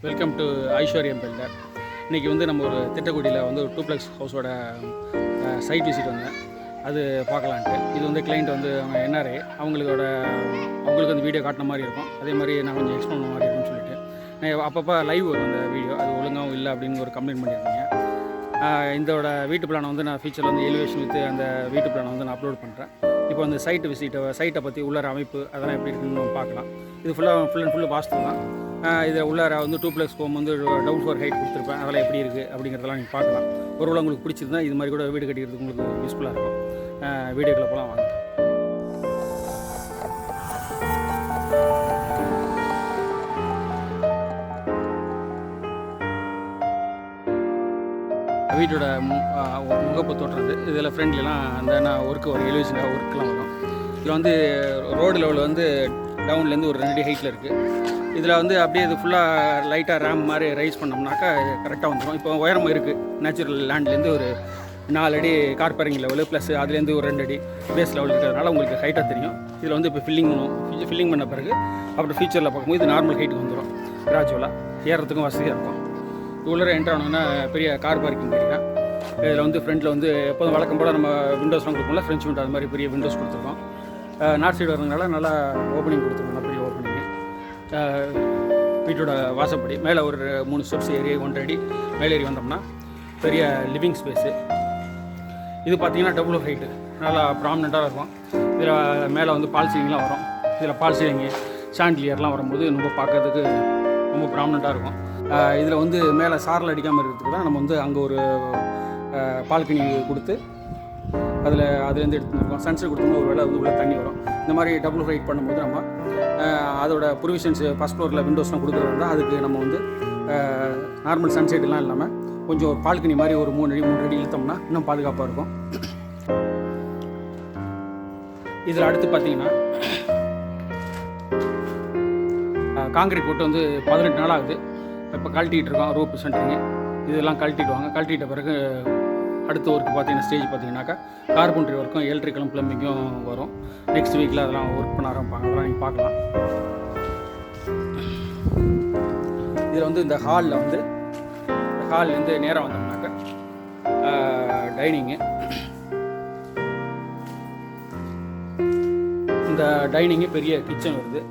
Welcome to ஐஸ்வர்யம் filter. இன்றைக்கி வந்து நம்ம ஒரு திட்டக்குடியில் வந்து ஒரு டூப்ளெக்ஸ் ஹவுஸோட சைட் விசிட் வந்தேன். அது பார்க்கலான்ட்டு. இது வந்து கிளைண்ட் வந்து அவங்க என்ஆர்ஐ, அவங்களுக்கு வந்து வீடியோ காட்டின மாதிரி இருக்கும். அதே மாதிரி நான் கொஞ்சம் எக்ஸ்பிளைன் பண்ண மாதிரி இருக்கும்னு சொல்லிட்டு நான் அப்பப்போ லைவ் வரும் அந்த வீடியோ. அது ஒழுங்காகவும் இல்லை அப்படின்னு ஒரு கம்ப்ளைண்ட் பண்ணியிருந்தீங்க. இதோட வீட்டு பிளானை வந்து நான் ஃபியூச்சரில் வந்து எலிவேஷன் வித்து அந்த வீட்டு பிளானை வந்து நான் அப்லோட் பண்ணுறேன். இப்போ அந்த சைட்டை பற்றி உள்ளார அமைப்பு அதெல்லாம் எப்படி இருக்குன்னு பார்க்கலாம். இது ஃபுல் அண்ட் ஃபுல்லு வாஸ்து தான். இதில் உள்ளார வந்து டூப்ளெக்ஸ் ஹோம் வந்து டவுன் ஃப்ளோர் ஹைட் கொடுத்துருப்பேன். அதெல்லாம் எப்படி இருக்குது அப்படிங்கிறதெல்லாம் நீங்கள் பார்க்கலாம். ஒருவேளை உங்களுக்கு பிடிச்சிருந்தா இது மாதிரி கூட வீடு கட்டிக்கிறதுக்கு உங்களுக்கு யூஸ்ஃபுல்லாக இருக்கும். வீடியோக்குள்ளே போகலாம் வாங்க. வீட்டோட முகப்பு தோற்றுறது இதில் ஃப்ரெண்ட்லாம் அந்த ஒர்க்கு ஒரு எலிவேஷனாக ஒர்க்கெலாம் வரும். இதில் வந்து ரோடு லெவலில் வந்து டவுன்லேருந்து ஒரு 2 அடி ஹைட்டில் இருக்குது. இதில் வந்து அப்படியே இது ஃபுல்லாக லைட்டாக ரேம் மாதிரி ரைஸ் பண்ணோம்னாக்கா கரெக்டாக வந்துடும். இப்போ உயரம் இருக்குது. நேச்சுரல் லேண்ட்லேருந்து ஒரு 4 அடி கார் பார்க்கிங் லெவலு ப்ளஸ் அதுலேருந்து ஒரு 2 அடி பேஸ் லெவல் இருக்கிறதுனால உங்களுக்கு ஹைட்டாக தெரியும். இதில் வந்து இப்போ ஃபில்லிங் பண்ண பிறகு அப்புறம் ஃபியூச்சரில் பார்க்கும்போது இது நார்மல் ஹைட்டுக்கு வந்துடும். கிராஜுவலாக ஏறத்துக்கும் வசதியாக இருக்கும். உள்ளே என்ட்ரு ஆனோன்னா பெரிய கார் பார்க்கிங் ஏரியா. இதில் வந்து ஃப்ரண்ட்டில் வந்து எப்போதும் வழக்கம் போல் நம்ம விண்டோஸ்லாம் கொடுப்போம்ல, ஃப்ரெஞ்ச் விண்டோ அது மாதிரி பெரிய விண்டோஸ் கொடுத்துருக்கோம். நார்த் சைடு வரதுனால நல்லா ஓப்பனிங் கொடுத்துருக்கோம். பெரிய ஓப்பனிங்கு. வீட்டோட வாசப்படி மேலே ஒரு 3 ஸ்டெப்ஸ் ஏறி 1.5 அடி மேலே ஏறி வந்தோம்னா பெரிய லிவிங் ஸ்பேஸு. இது பார்த்திங்கன்னா டபுள் ஹைட்டு நல்லா ப்ராமினெண்ட்டாக இருக்கும். இதில் மேலே வந்து பால் சீலிங்லாம் வரும். இதில் பால் சீலிங்கு சாண்டிலியர்லாம் வரும்போது ரொம்ப பார்க்கறதுக்கு ரொம்ப ப்ராமினெண்ட்டாக இருக்கும். இதில் வந்து மேலே சாரல் அடிக்காமல் இருக்கிறதுக்கு தான் நம்ம வந்து அங்கே ஒரு பால்கனி கொடுத்து அதுலேருந்து எடுத்துருக்கோம். சன்செட் கொடுத்தோம்னா ஒரு வேளை வந்து உள்ள தண்ணி வரும். இந்த மாதிரி டபுள் ஹைட் பண்ணும்போது நம்ம அதோட ப்ரொவிஷன்ஸ் ஃபஸ்ட் ஃப்ளோரில் விண்டோஸ்லாம் கொடுக்குறது தான். அதுக்கு நம்ம வந்து நார்மல் சன்செட்லாம் இல்லாமல் கொஞ்சம் ஒரு பால்கனி மாதிரி ஒரு 3 அடி இழுத்தோம்னா இன்னும் பாதுகாப்பாக இருக்கும். இதில் அடுத்து பார்த்தீங்கன்னா காங்கிரீட் போட்டு வந்து 18 நாள் ஆகுது. இப்போ கழட்டிகிட்டு இருக்கோம். ரூப் சென்டரிங்க இதெல்லாம் கழட்டிடுவாங்க. கழட்டிட்ட பிறகு அடுத்த ஒர்க்கு பார்த்தீங்கன்னா ஸ்டேஜ் பார்த்தீங்கன்னாக்கா கார்பென்ட்ரி ஒர்க்கும் எலக்ட்ரிக்கலும் ப்ளம்பிங்கும் வரும். நெக்ஸ்ட் வீக்கில் அதெல்லாம் ஒர்க் பண்ண ஆரம்பிப்பாங்க. அதெல்லாம் நீங்கள் பார்க்கலாம். இதில் வந்து இந்த ஹால்லேருந்து நேராக வந்தோம்னாக்கா டைனிங்கு. இந்த டைனிங்கு பெரிய கிச்சன் வருது.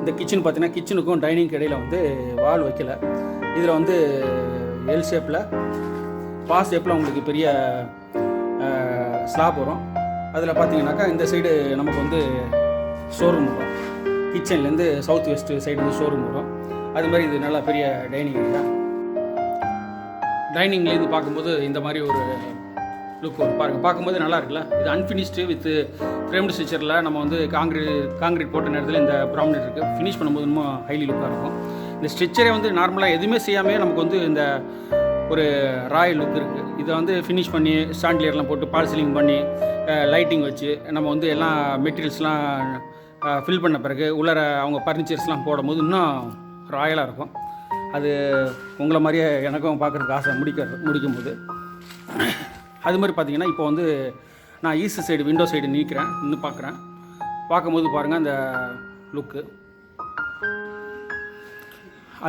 இந்த கிச்சன் பார்த்தீங்கன்னா கிச்சனுக்கும் டைனிங்க்கு இடையில் வந்து வால் வைக்கல. இதில் வந்து எல் ஷேப்பில் பாஸ் ஷேப்பில் உங்களுக்கு பெரிய ஸ்லாப் வரும். அதில் பார்த்தீங்கன்னாக்கா இந்த சைடு நமக்கு வந்து ஷோரூம் வரும். கிச்சன்லேருந்து சவுத் வெஸ்ட்டு சைடு வந்து ஷோரூம் வரும். அது மாதிரி இது நல்லா பெரிய டைனிங் ஏரியா. டைனிங்லேருந்து பார்க்கும்போது இந்த மாதிரி ஒரு லுக் வரும். பார்க்கும்போது நல்லா இருக்குல்ல. இது அன்ஃபினிஷ்டு வித் ஃப்ரேம்டு ஸ்ட்ரக்சரில் நம்ம வந்து காங்கிரீட் போட்ட நேரத்தில் இந்த ப்ராமினெட் இருக்குது. ஃபினிஷ் பண்ணும்போது இன்னும் ஹைலி லுக்காக இருக்கும். இந்த ஸ்ட்ரக்சரே வந்து நார்மலாக எதுவுமே செய்யாமல் நமக்கு வந்து இந்த ஒரு ராயல் லுக் இருக்குது. இதை வந்து ஃபினிஷ் பண்ணி சாண்டிலியர்லாம் போட்டு பால் சீலிங் பண்ணி லைட்டிங் வச்சு நம்ம வந்து எல்லாம் மெட்டீரியல்ஸ்லாம் ஃபில் பண்ண பிறகு உள்ளார அவங்க ஃபர்னிச்சர்ஸ்லாம் போடும்போது இன்னும் ராயலாக இருக்கும். அது உங்களை மாதிரியே எனக்கும் பார்க்குறதுக்கு ஆசை முடிக்கும்போது. அது மாதிரி பார்த்திங்கன்னா இப்போ வந்து நான் ஈஸ்ட் சைடு விண்டோ சைடு நின்று பார்க்கும்போது பாருங்கள் அந்த லுக்கு.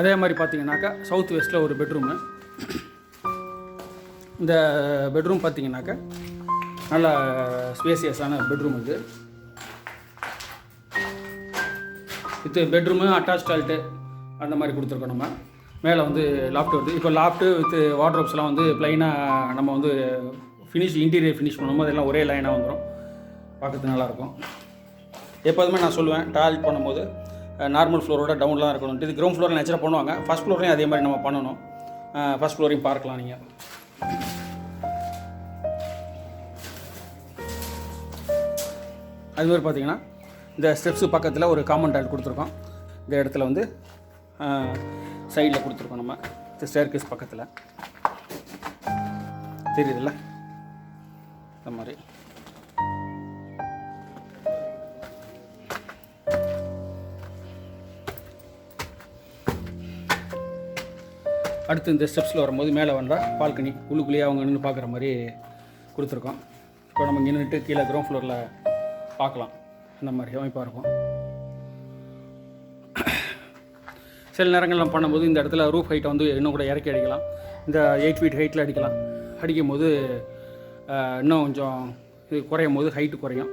அதே மாதிரி பார்த்திங்கனாக்கா சவுத் வெஸ்ட்டில் ஒரு பெட்ரூமு. இந்த பெட்ரூம் பார்த்திங்கனாக்கா நல்ல ஸ்பேசியஸான பெட்ரூம். இது பெட்ரூமு அட்டாச் டாய்லெட்டு அந்த மாதிரி கொடுத்துருக்கோம். நம்ம மேலே வந்து லாஃப்ட் வருது. இப்போ லாஃப்ட்டு வித் வார்ட்ரோப்ஸ்லாம் வந்து ப்ளைனாக நம்ம வந்து இன்டீரியர் ஃபினிஷ் பண்ணும்போது எல்லாம் ஒரே லைனாக வந்துடும். பார்க்கறதுக்கு நல்லாயிருக்கும். எப்போதுமே நான் சொல்லுவேன் டாய்லெட் பண்ணும்போது நார்மல் ஃப்ளோரோட டவுனில் தான் இருக்கணும். இது கிரவுண்ட் ஃப்ளோரில் நேச்சராக பண்ணுவாங்க. ஃபஸ்ட் ஃப்ளோர்லையும் அதே மாதிரி நம்ம பண்ணணும். ஃபஸ்ட் ஃப்ளோரையும் பார்க்கலாம் நீங்கள். அது மாதிரி பார்த்தீங்கன்னா இந்த ஸ்டெப்ஸு பக்கத்தில் ஒரு காமன் டாய்லெட் கொடுத்துருக்கோம். இந்த இடத்துல வந்து சைடில் கொடுத்துருக்கோம். நம்ம இந்த ஸ்டேர்கேஸ் பக்கத்தில் தெரியுதுல்ல இந்த மாதிரி. அடுத்து இந்த ஸ்டெப்ஸில் வரும்போது மேலே வந்தால் பால்கனி உள்ளுக்குள்ளேயே அவங்க நின்று பார்க்குற மாதிரி கொடுத்துருக்கோம். இப்போ நம்ம இங்கே நின்றுட்டு கீழே கிரவுண்ட் ஃப்ளோரில் பார்க்கலாம். இந்த மாதிரி அமைப்பாக இருக்கும். சில நேரங்கள்லாம் பண்ணும்போது இந்த இடத்துல ரூஃப் ஹைட்டை வந்து இன்னும் கூட இறக்கி அடிக்கலாம். இந்த 8 ஃபீட் ஹைட்டில் அடிக்கலாம். அடிக்கும் போது இன்னும் கொஞ்சம் இது குறையும் போது ஹைட்டு குறையும்.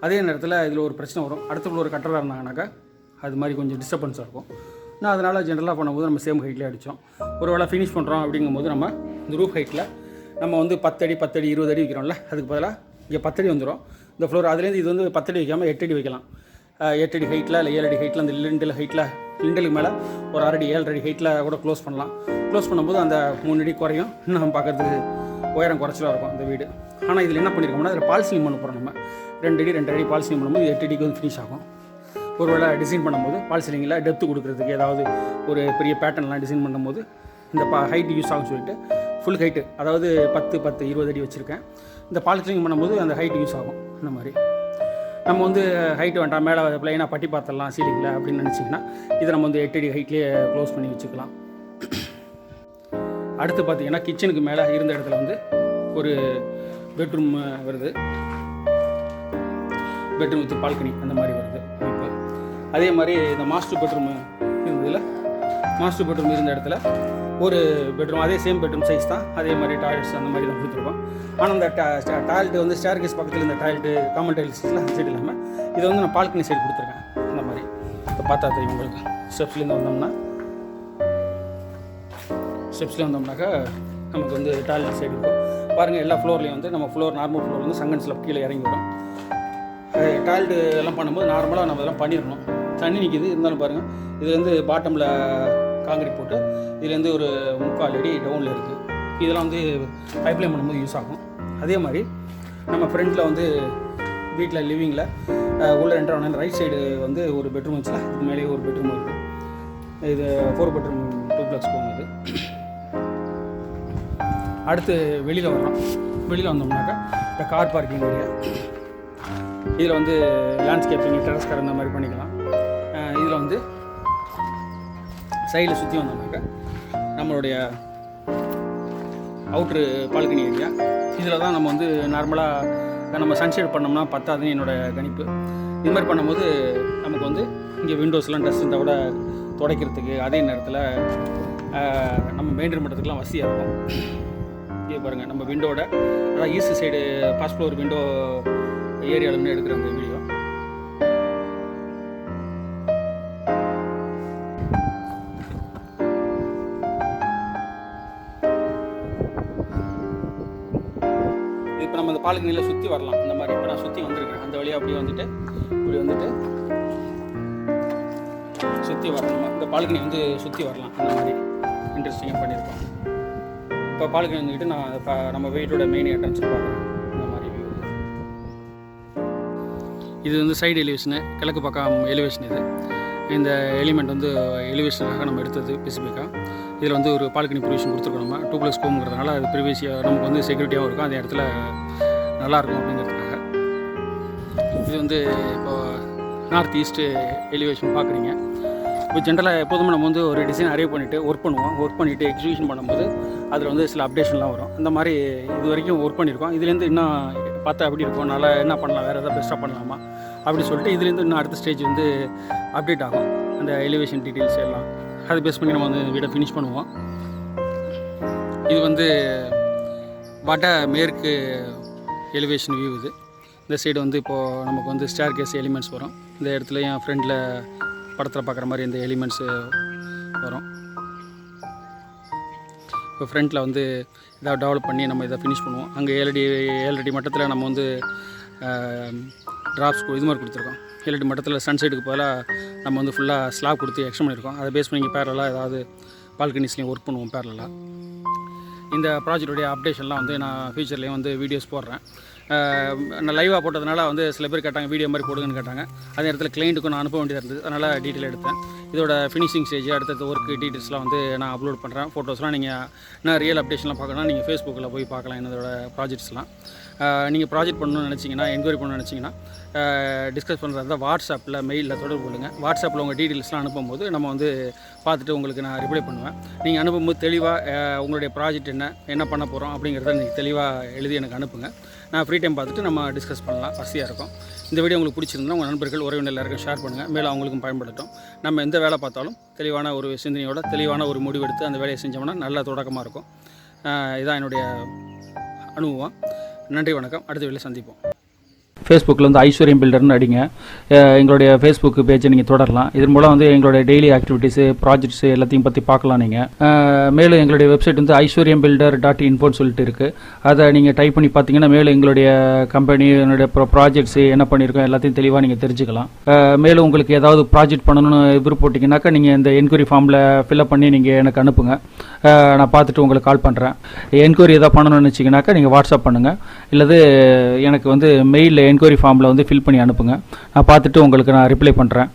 அதே நேரத்தில் இதில் ஒரு பிரச்சனை வரும். அடுத்த ஃப்ளோர் கட்டராக இருந்தாங்கனாக்கா அது மாதிரி கொஞ்சம் டிஸ்டர்பன்ஸாக இருக்கும். நான் அதனால் ஜென்ரலாக பண்ணும்போது நம்ம சேம் ஹைட்லேயே அடித்தோம். ஒரு வேளை ஃபினிஷ் பண்ணுறோம் அப்படிங்கும்போது நம்ம இந்த ரூஃப் ஹைட்டில் நம்ம வந்து 10 அடி 20 அடி வைக்கிறோம்ல, அதுக்கு பதிலாக இங்கே 10 அடி வந்துடும் இந்த ஃப்ளோர். அதுலேருந்து இது வந்து 10 அடி வைக்காமல் 8 அடி வைக்கலாம். 8 அடி ஹைட்டில் இல்லை 7 அடி ஹைட்டில் அந்த லிண்டல் ஹைட்டில் லிண்டலுக்கு மேலே ஒரு 6 அடி 7 அடி ஹைட்டில் கூட க்ளோஸ் பண்ணலாம். க்ளோஸ் பண்ணும்போது அந்த 3 அடி குறையும். இன்னும் பார்க்குறதுக்கு உயரம் குறைச்சலாக இருக்கும் இந்த வீடு. ஆனால் இதில் என்ன பண்ணியிருக்கோம்னா அதில் பால் சீலிங் பண்ண போகிறோம். நம்ம 2 அடி 2 அடி பால் சீலிங் பண்ணும்போது 8 அடிக்கு வந்து ஃபினிஷ் ஆகும். ஒரு வேளை டிசைன் பண்ணும்போது பால் சீலிங்கில் டெப்த்து கொடுக்குறதுக்கு ஏதாவது ஒரு பெரிய பேட்டர்ன்லாம் டிசைன் பண்ணும்போது இந்த ஹைட்டு யூஸ் ஆகும்னு சொல்லிட்டு ஃபுல் ஹைட்டு, அதாவது 10 20 அடி வச்சுருக்கேன். இந்த பால் சீலிங் பண்ணும்போது அந்த ஹைட்டு யூஸ் ஆகும். இந்த மாதிரி நம்ம வந்து ஹைட்டு வேண்டாம், மேலே ப்ளைனாக பட்டி பார்த்துடலாம் சீலிங்கில் அப்படின்னு நினச்சிங்கன்னா இதை நம்ம வந்து 8 அடி ஹைட்லேயே க்ளோஸ் பண்ணி வச்சுக்கலாம். அடுத்து பார்த்திங்கன்னா கிச்சனுக்கு மேலே இருந்த இடத்துல வந்து ஒரு பெட்ரூம் வருது. பெட்ரூம் வித் பால்கனி அந்த மாதிரி வருது. இப்போ அதே மாதிரி இந்த மாஸ்டர் பெட்ரூம் இருந்ததில் மாஸ்டர் பெட்ரூம் இருந்த இடத்துல ஒரு பெட்ரூம், அதே சேம் பெட்ரூம் சைஸ் தான், அதே மாதிரி டாய்லெட்ஸ் அந்த மாதிரி தான் கொடுத்துருக்கோம். ஆனால் அந்த டாய்லெட் வந்து ஸ்டேர் கேஸ் பக்கத்தில் இந்த டாய்லெட்டு காமன் டாய்லெட்ஸில் அந்த சைடு இல்லாமல் இதை வந்து நான் பால்கனி சைடு கொடுத்துருக்கேன். இந்த மாதிரி இப்போ பார்த்தா தெரியும் உங்களுக்கு. ஸ்டெப்ஸ்லேருந்து வந்தோம்னாக்கா நமக்கு வந்து டாய்லெட் சைடு இருக்கும். பாருங்கள், எல்லா ஃப்ளோர்லேயும் வந்து நம்ம ஃப்ளோர் நார்மல் ஃப்ளோர் வந்து சங்கன் ஸ்லாப் கீழே இறங்கி வரும். டாய்லெட்டு எல்லாம் பண்ணும்போது நார்மலாக நம்ம இதெல்லாம் பண்ணிடணும். தண்ணி நிற்கிது இருந்தாலும் பாருங்கள், இது வந்து பாட்டமில் காங்கிரீட் போட்டு இதுலேருந்து ஒரு 3/4 அடி டவுனில் இருக்குது. இதெல்லாம் வந்து பைப்லைன் பண்ணும்போது யூஸ் ஆகும். அதே மாதிரி நம்ம ஃப்ரண்ட்டில் வந்து வீட்டில் லிவிங்கில் உள்ள என்ட்ரு ஆன ரைட் சைடு வந்து ஒரு பெட்ரூம் வச்சுல, இதுக்கு மேலேயே ஒரு பெட்ரூம் இருக்குது. இது 4 பெட்ரூம் டூப்ளெக்ஸ் போகுது. அடுத்து வெளியில் வரோம். வெளியில் வந்தோம்னாக்கா இந்த கார் பார்க்கிங் ஏரியா. இதில் வந்து லேண்ட்ஸ்கேப்பிங் டெரஸ் கார் இந்த மாதிரி பண்ணிக்கலாம். இதில் வந்து சைடில் சுற்றி வந்தோம்னாக்கா நம்மளுடைய அவுட்ரு பால்கனி ஏரியா. இதில் தான் நம்ம வந்து நார்மலாக நம்ம சன்ஷேட் பண்ணோம்னா பத்தாதுன்னு என்னோடய கணிப்பு. இது மாதிரி பண்ணும்போது நமக்கு வந்து இங்கே விண்டோஸ்லாம் டஸ்ட் இருந்தால் கூட துடைக்கிறதுக்கு, அதே நேரத்தில் நம்ம மெயின்டைன் பண்ணுறதுக்குலாம் வசதியாக இருக்கும். இங்கே பாருங்கள், நம்ம விண்டோட அதாவது east side first floor window ஏரியாவிலேருந்து எடுக்கிற அந்த வீடியோ. இப்போ நம்ம இந்த பால்கனியில் சுற்றி வரலாம். இந்த மாதிரி இப்போ நான் சுற்றி வந்திருக்கேன். அந்த வழியாக அப்படியே வந்துட்டு இப்படி வந்துட்டு சுற்றி வரணும். இந்த பால்கனி வந்து சுற்றி வரலாம். அந்த மாதிரி இன்ட்ரெஸ்டிங்காக பண்ணியிருக்கோம். இப்போ பால்கனி வந்துக்கிட்டு நான் இப்போ நம்ம வீட்டோட மெயின் என்ட்ரன்ஸ் பார்க்குறேன். இந்த மாதிரி வியூ இது வந்து சைடு எலிவேஷனு, கிழக்கு பக்கம் எலிவேஷன். இந்த எலிமெண்ட் வந்து எலிவேஷனுக்காக நம்ம எடுத்தது ஸ்பெசிஃபிக்காக. இதில் வந்து ஒரு பால்கனி ப்ரொவிஷன் கொடுத்துருக்கோம். நம்ம டூப்ளெக்ஸ் ஹோம்ங்கிறதுனால அது ப்ரிவியஸியாக நமக்கு வந்து செக்யூரிட்டியாகவும் இருக்கும், அந்த இடத்துல நல்லாயிருக்கும் அப்படிங்கிறதுக்காக. இது வந்து இப்போ நார்த் ஈஸ்ட்டு எலிவேஷன் பார்க்குறீங்க. இப்போ ஜென்ரலாக எப்போதுமே நம்ம வந்து ஒரு டிசைன் அரைவ் பண்ணிவிட்டு ஒர்க் பண்ணுவோம். ஒர்க் பண்ணிவிட்டு எக்ஸிக்யூஷன் பண்ணும்போது அதில் வந்து சில அப்டேஷன்லாம் வரும். இந்த மாதிரி இது வரைக்கும் ஒர்க் பண்ணியிருக்கோம். இதுலேருந்து இன்னும் பார்த்தா எப்படி இருக்கும், நல்லா என்ன பண்ணலாம், வேறு எதாவது பெஸ்ட்டாக பண்ணலாமா அப்படின்னு சொல்லிட்டு இதுலேருந்து இன்னும் அடுத்த ஸ்டேஜ் வந்து அப்டேட் ஆகும். அந்த எலிவேஷன் டீட்டெயில்ஸ் எல்லாம் அதை பேஸ் பண்ணி நம்ம வந்து வீடை ஃபினிஷ் பண்ணுவோம். இது வந்து வட மேற்கு எலிவேஷன் வியூ. இது இந்த சைடு வந்து இப்போது நமக்கு வந்து ஸ்டேர் கேஸ் எலிமெண்ட்ஸ் வரும். இந்த இடத்துல என் ஃப்ரெண்டில் படத்தில் பார்க்குற மாதிரி இந்த எலிமெண்ட்ஸு வரும். இப்போ ஃப்ரண்ட்டில் வந்து இதாக டெவலப் பண்ணி நம்ம இதை ஃபினிஷ் பண்ணுவோம். அங்கே 7 அடி மட்டத்தில் நம்ம வந்து ட்ராப்ஸ் இது மாதிரி கொடுத்துருக்கோம். 7 அடி மட்டத்தில் சன்சைடுக்கு பதிலாக நம்ம வந்து ஃபுல்லாக ஸ்லாப் கொடுத்து எக்ஸ்டன் பண்ணியிருக்கோம். அதை பேஸ் பண்ணி இங்கே பேரலாக ஏதாவது பால்கனிஸ்லேயும் ஒர்க் பண்ணுவோம் பேரலாக. இந்த ப்ராஜெக்டுடைய அப்டேஷன்லாம் வந்து நான் ஃபியூச்சர்லேயும் வந்து வீடியோஸ் போடுறேன். நான் லைவாக போட்டதுனால வந்து சில பேர் கேட்டாங்க வீடியோ மாதிரி போடுங்கன்னு கேட்டாங்க. அதே நேரத்தில் கிளைண்ட்டுக்கும் நான் அனுப்ப வேண்டியதாக இருந்தது, அதனால் டீட்டெயில் எடுத்தேன். இதோட ஃபினிஷிங் ஸ்டேஜ் அடுத்தது ஒர்க்கு டீட்டெயில்ஸ்லாம் வந்து நான் அப்லோட் பண்ணுறேன். ஃபோட்டோஸ்லாம் நீங்கள் நான் ரியல் அப்டேஷன்லாம் பார்க்கணும்னா நீங்கள் ஃபேஸ்புக்கில் போய் பார்க்கலாம். என்னோட ப்ராஜெக்ட்ஸ்லாம் நீங்கள் ப்ராஜெக்ட் பண்ணணும்னு நினச்சிங்கன்னா, என்கொயரி பண்ணணும்னு நினச்சிங்கன்னா டிஸ்கஸ் பண்ணுறதா வாட்ஸ்அப்பில் மெயிலில் தொடர்பு கொள்ளுங்கள். வாட்ஸ்அப்பில் உங்கள் டீட்டெயில்ஸ்லாம் அனுப்பும்போது நம்ம வந்து பார்த்துட்டு உங்களுக்கு நான் ரிப்ளை பண்ணுவேன். நீங்கள் அனுப்பும்போது தெளிவாக உங்களுடைய ப்ராஜெக்ட் என்ன பண்ண போகிறோம் அப்படிங்கிறத நீங்கள் தெளிவாக எழுதி எனக்கு அனுப்புங்க. நான் ஃப்ரீ டைம் பார்த்துட்டு நம்ம டிஸ்கஸ் பண்ணலாம், வசதியாக இருக்கும். இந்த வீடியோ உங்களுக்கு பிடிச்சிருந்தா உங்கள் நண்பர்கள் உறவினர் எல்லாருக்கும் ஷேர் பண்ணுங்கள், மேலே அவங்களுக்கும் பயன்படுத்தும். நம்ம எந்த வேலை பார்த்தாலும் தெளிவான ஒரு சிந்தனையோட தெளிவான ஒரு முடிவெடுத்து அந்த வேலையை செஞ்சோம்னா நல்ல தொடக்கமாக இருக்கும். இதான் என்னுடைய அனுபவம். நன்றி, வணக்கம். அடுத்த வேலையை சந்திப்போம். ஃபேஸ்புக்கில் வந்து ஐஸ்வர்யம் பில்டர்னு அடிங்க. எங்களுடைய ஃபேஸ்புக் பேஜை நீங்கள் தொடரலாம். இதன் மூலம் வந்து எங்களுடைய டெய்லி ஆக்டிவிட்டீஸு, ப்ராஜெக்ட்ஸு எல்லாத்தையும் பற்றி பார்க்கலாம் நீங்கள். மேலும் எங்களுடைய வெப்சைட் வந்து aishwaryambuilder.info சொல்லிட்டு இருக்குது. அதை நீங்கள் டைப் பண்ணி பார்த்தீங்கன்னா மேலும் எங்களுடைய கம்பெனி, என்னுடைய ப்ராஜெக்ட்ஸு என்ன பண்ணியிருக்கோம் எல்லாத்தையும் தெளிவாக நீங்கள் தெரிஞ்சுக்கலாம். மேலும் உங்களுக்கு ஏதாவது ப்ராஜெக்ட் பண்ணணும்னு விருப்பப்பட்டீங்கன்னாக்கா நீங்கள் இந்த என்கொயரி ஃபார்மில் ஃபில்அப் பண்ணி நீங்கள் எனக்கு அனுப்புங்க. நான் பார்த்துட்டு உங்களுக்கு கால் பண்ணுறேன். என்கொயரி எதாவது பண்ணணும்னு வச்சிங்கனாக்கா நீங்கள் வாட்ஸ்அப் பண்ணுங்கள், இல்லது எனக்கு வந்து மெயிலில் என்கொயரி ஃபார்மில் வந்து ஃபில் பண்ணி அனுப்புங்க. நான் பார்த்துட்டு உங்களுக்கு நான் ரிப்ளை பண்ணுறேன்.